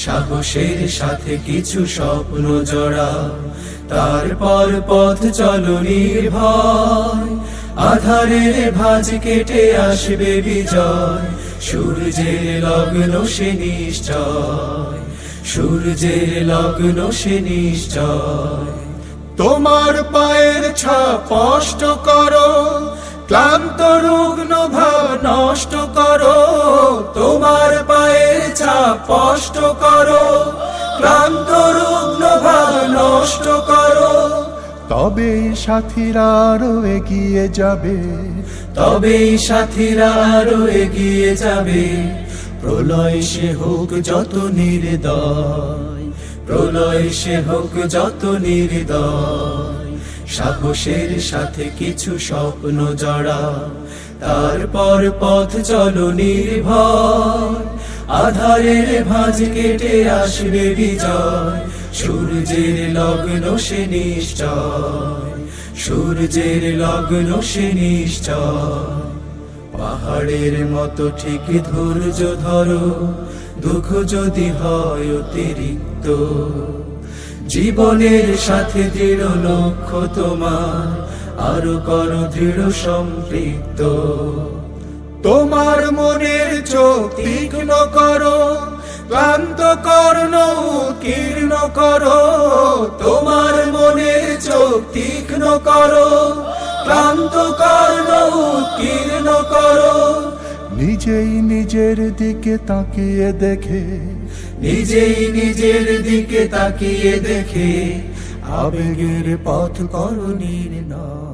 সাহসের সাথে কিছু স্বপ্ন জড়াও, তারপর পথ চলো নির্ভয়। আধারের ভাঁজ কেটে আসবে বিজয়, সূর্যের লগ্ন সে নিশ্চয়, সূর্যের লগ্ন সে নিশ্চয়। তোমার পায়ের ছাপ স্পষ্ট করো, ক্লান্ত রুগ্ন ভাব নষ্ট করো। তোমার পায়ের ছাপ স্পষ্ট করো, ক্লান্ত রুগ্ন ভাব নষ্ট করো। তবেই সাথীরা আরো এগিয়ে যাবে, তবেই সাথীরা আরো এগিয়ে যাবে। প্রলয় সে হোক যত নির্দয়, প্রলয় সে হোক যত নির্দয়। সাহসের সাথে কিছু স্বপ্ন জড়াও, তারপর পথ চলো নির্ভয়। আধারের ভাঁজ কেটে আসবে বিজয়, সূর্যের লগ্ন সে নিশ্চয়, সূর্যের লগ্ন সে নিশ্চয়। পাহাড়ের মতো ঠিক ধৈর্য ধরো, দুঃখ যদি হয় অতিরিক্ত। জীবনের সাথে দৃঢ় লক্ষ্য তোমার, আরো করো দৃঢ় সম্পৃক্ত। তোমার মনের চোখ তীক্ষ্ণ করো, ক্লান্ত কর্ণ কীর্ণ করো। তোমার মনের চোখ তীক্ষ্ণ করো, ক্লান্ত কর্ণ কীর্ণ করো। নিজেই নিজের দিকে তাকিয়ে দেখে, নিজেই নিজের দিকে তাকিয়ে দেখে। আবেগের পথ করো নির্ণয়।